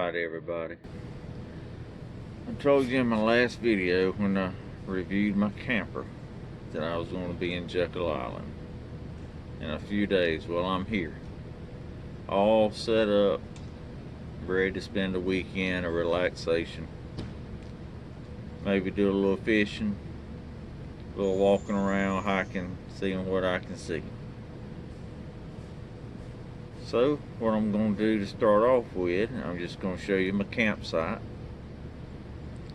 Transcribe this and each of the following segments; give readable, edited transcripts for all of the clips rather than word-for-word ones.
Alright everybody, I told you in my last video when I reviewed my camper that I was going to be in Jekyll Island in a few days. Well, I'm here, all set up, ready to spend a weekend of relaxation. Maybe do a little fishing, a little walking around, hiking, seeing what I can see. So what I'm going to do to start off with, I'm just going to show you my campsite.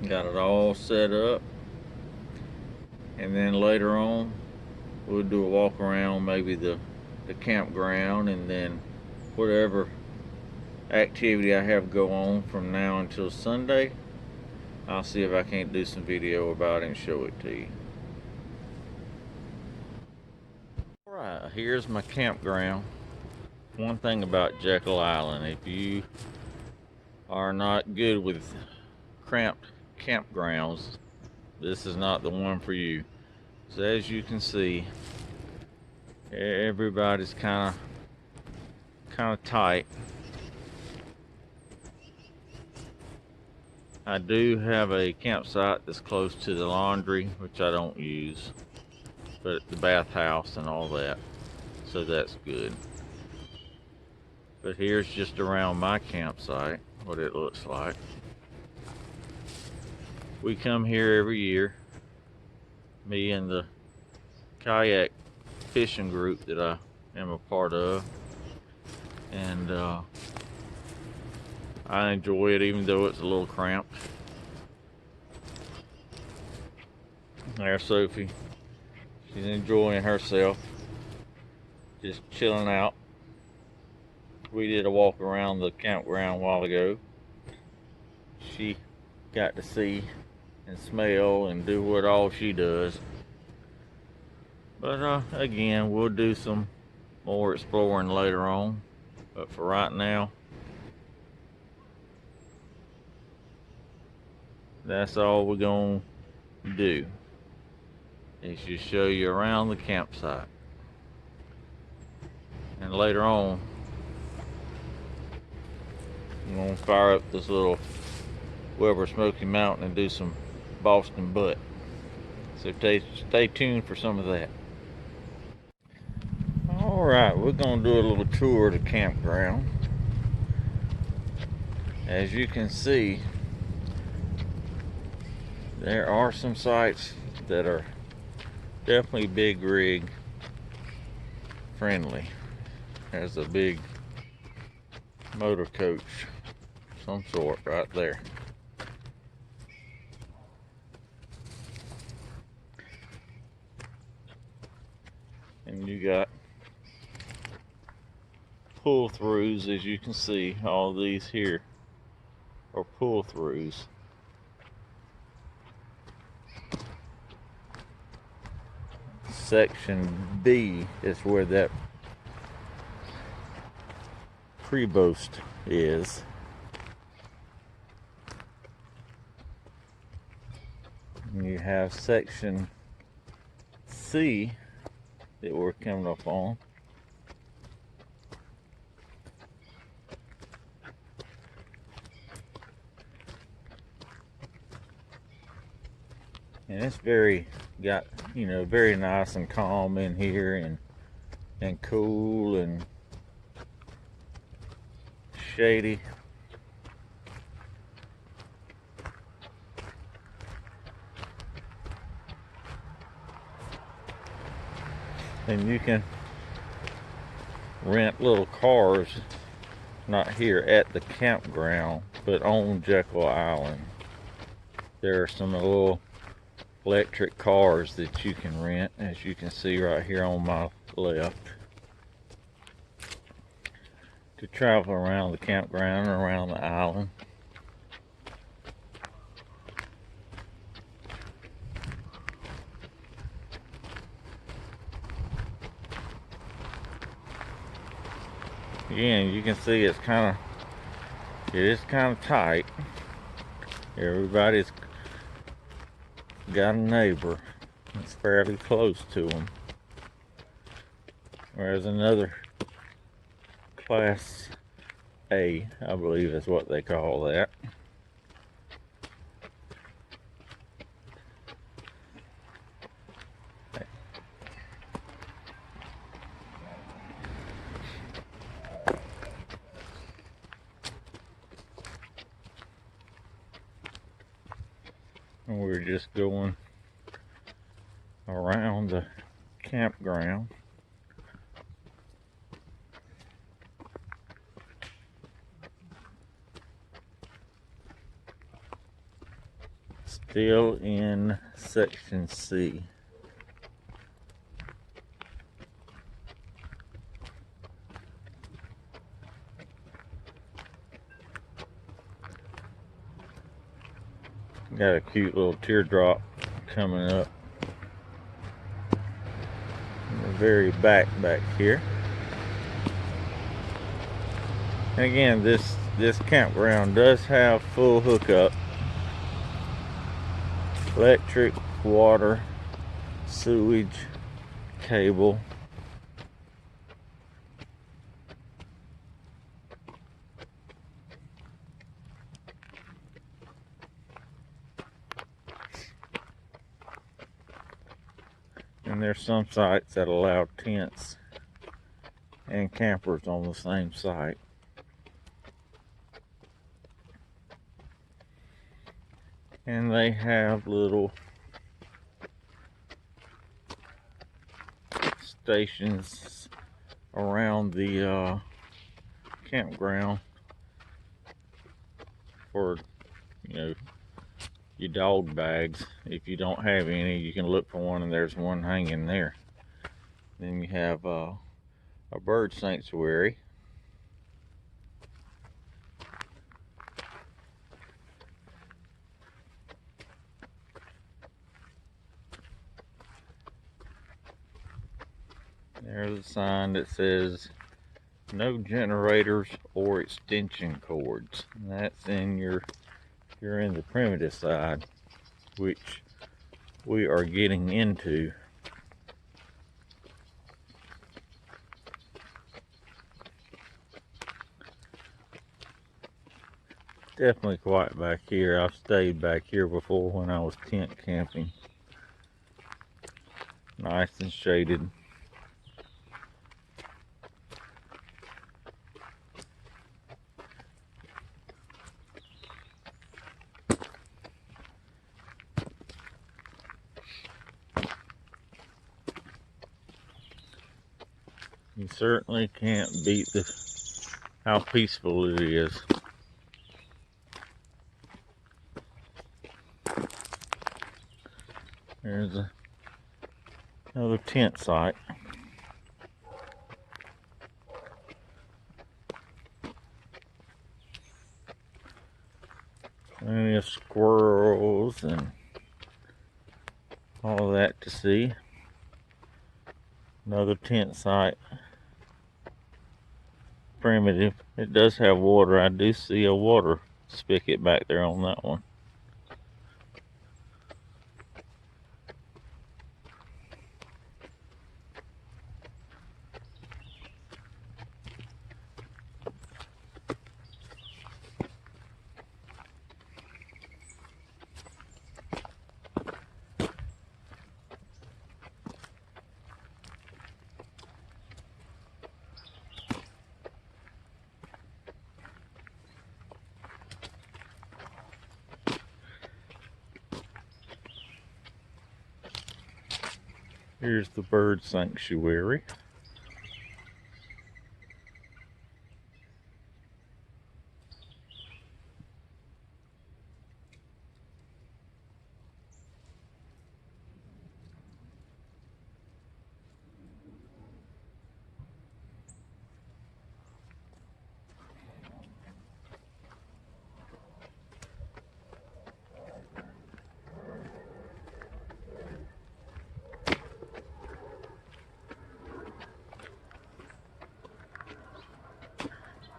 Got it all set up, and then later on we'll do a walk around, maybe the campground, and then whatever activity I have go on from now until Sunday, I'll see if I can't do some video about it and show it to you. Alright, here's my campground. One thing about Jekyll Island, if you are not good with cramped campgrounds, this is not the one for you. So as you can see, everybody's kind of tight. I do have a campsite that's close to the laundry, which I don't use, but the bathhouse and all that, so that's good. But here's just around my campsite what it looks like. We come here every year, me and the kayak fishing group that I am a part of, and I enjoy it even though it's a little cramped. There's Sophie, she's enjoying herself, just chilling out. We did a walk around the campground a while ago. She got to see and smell and do what all she does. But again, we'll do some more exploring later on. But for right now, that's all we're gonna do, is just show you around the campsite. And later on, I'm gonna fire up this little Weber Smoky Mountain and do some Boston butt. So stay tuned for some of that. Alright, we're gonna do a little tour of the campground. As you can see, there are some sites that are definitely big rig friendly. There's a big motor coach some sort right there. And you got pull-throughs, as you can see. All these here are pull-throughs. Section B is where that pre-boast is. And you have section C that we're coming up on. And it's very nice and calm in here, and cool and shady. And you can rent little cars, not here at the campground, but on Jekyll Island. There are some little electric cars that you can rent, as you can see right here on my left, to travel around the campground and around the island. Again, you can see it is kind of tight. Everybody's got a neighbor that's fairly close to them. Whereas another class A, I believe is what they call that. And we're just going around the campground. Still in section C. Got a cute little teardrop coming up in the very back here. And again, this campground does have full hookup. Electric, water, sewage, cable. And there's some sites that allow tents and campers on the same site. And they have little stations around the campground for, you know, your dog bags. If you don't have any, you can look for one, and there's one hanging there. Then you have a bird sanctuary. There's a sign that says no generators or extension cords. And that's in you're in the primitive side, which we are getting into. Definitely quiet back here. I've stayed back here before when I was tent camping. Nice and shaded. You certainly can't beat how peaceful it is. There's another tent site. Plenty of squirrels and all that to see. Another tent site. Primitive. It does have water. I do see a water spigot back there on that one. Here's the bird sanctuary.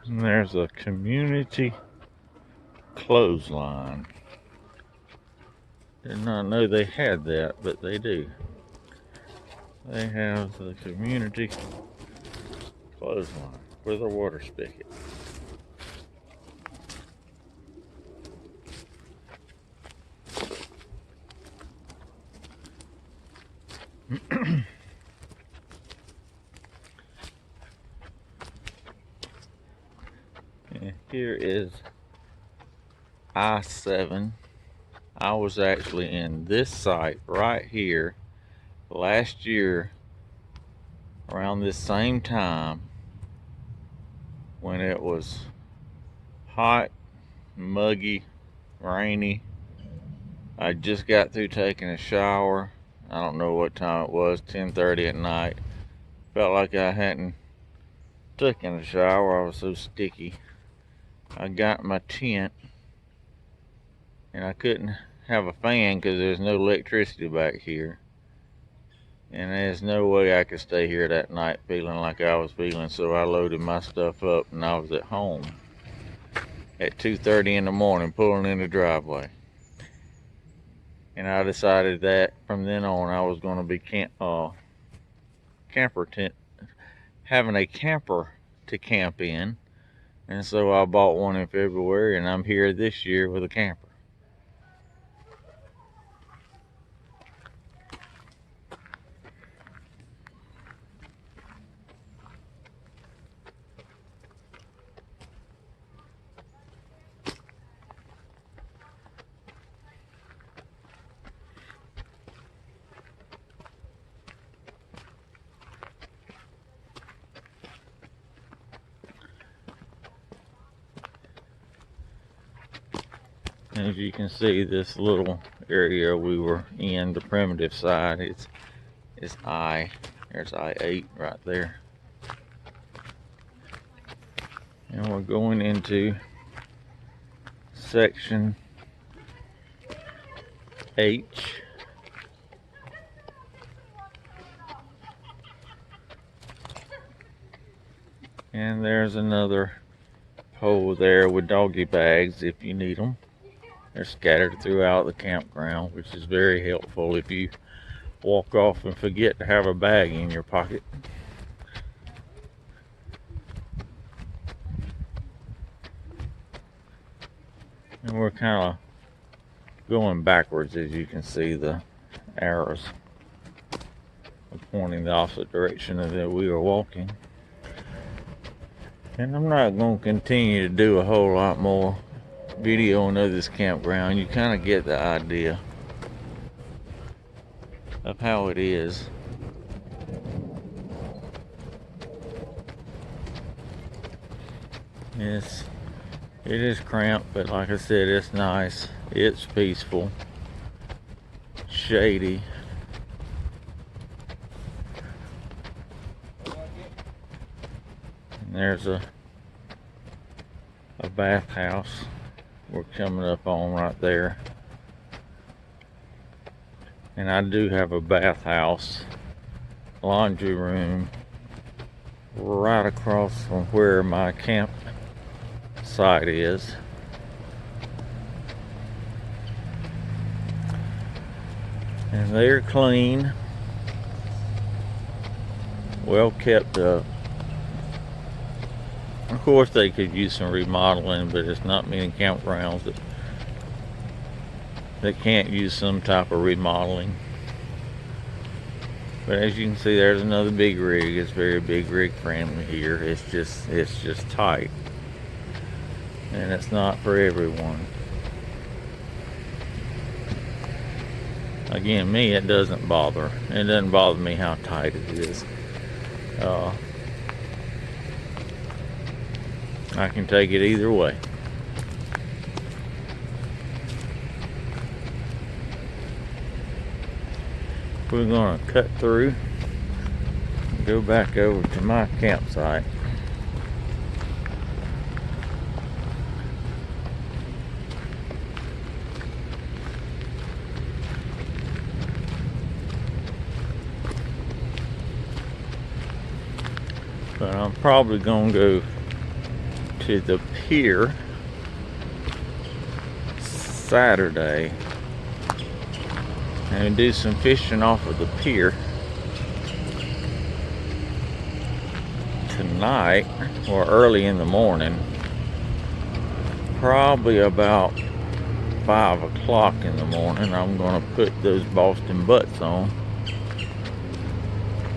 And there's a community clothesline. Did not know they had that, but they do. They have the community clothesline with a water spigot. And here is I-7. I was actually in this site right here last year around this same time when it was hot, muggy, rainy. I just got through taking a shower. I don't know what time it was, 10:30 at night. Felt like I hadn't taken a shower. I was so sticky. I got my tent and I couldn't have a fan because there's no electricity back here. And there's no way I could stay here that night feeling like I was feeling, so I loaded my stuff up and I was at home at 2:30 in the morning pulling in the driveway. And I decided that from then on I was going to be camper tent, having a camper to camp in. And so I bought one in February and I'm here this year with a camper. As you can see, this little area we were in, the primitive side, it's there's I-8 right there. And we're going into section H. And there's another pole there with doggy bags if you need them. They're scattered throughout the campground, which is very helpful if you walk off and forget to have a bag in your pocket. And we're kind of going backwards, as you can see the arrows are pointing the opposite direction that we are walking. And I'm not going to continue to do a whole lot more videoing of this campground. You kind of get the idea of how it is. Yes, it is cramped, but like I said, it's nice. It's peaceful, shady. And there's a bathhouse we're coming up on right there. And I do have a bathhouse, laundry room right across from where my camp site is. And they're clean, well kept up. Of course they could use some remodeling, but it's not many campgrounds that can't use some type of remodeling. But as you can see, there's another big rig. It's very big rig friendly here. It's just tight, and it's not for everyone. Again, me, it doesn't bother. It doesn't bother me how tight it is. I can take it either way. We're going to cut through and go back over to my campsite. But I'm probably going to go to the pier Saturday and do some fishing off of the pier tonight or early in the morning, probably about 5 o'clock in the morning. I'm going to put those Boston butts on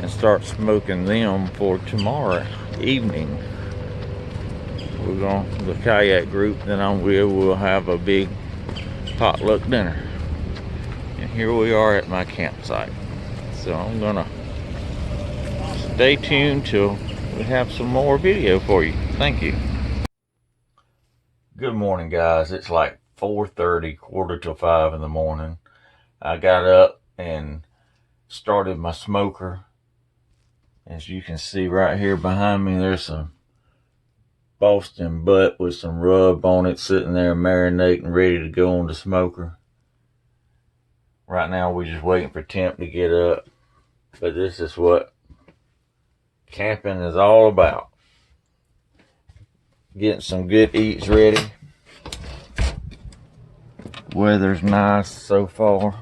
and start smoking them for tomorrow evening. the kayak group that I'm with will have a big potluck dinner. And here we are at my campsite. So I'm gonna stay tuned till we have some more video for you. Thank you. Good morning, guys. It's like 4:30, quarter till 5 in the morning. I got up and started my smoker. As you can see right here behind me, there's some Boston butt with some rub on it sitting there marinating, ready to go on the smoker. Right now we're just waiting for temp to get up, but this is what camping is all about. Getting some good eats ready. Weather's nice so far.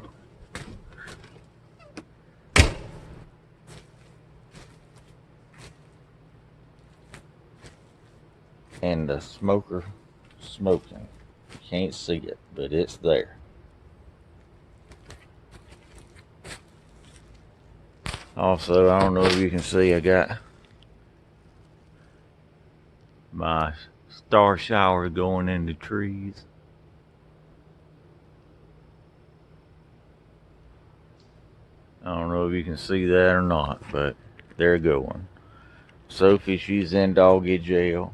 And the smoker smoking. You can't see it, but it's there. Also, I don't know if you can see, I got my star shower going in the trees. I don't know if you can see that or not, but they're going. Sophie, she's in doggy jail.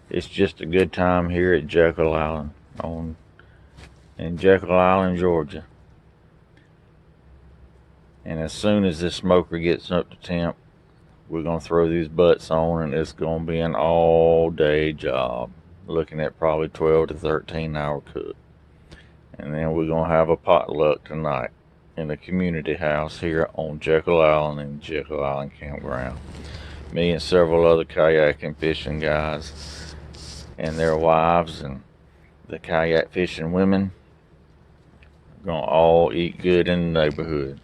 It's just a good time here at Jekyll Island, in Jekyll Island, Georgia. And as soon as this smoker gets up to temp, we're gonna throw these butts on, and it's gonna be an all-day job. Looking at probably 12 to 13 hour cook. And then we're gonna have a potluck tonight in the community house here on Jekyll Island and Jekyll Island Campground. Me and several other kayaking fishing guys and their wives and the kayak fishing women are gonna all eat good in the neighborhood.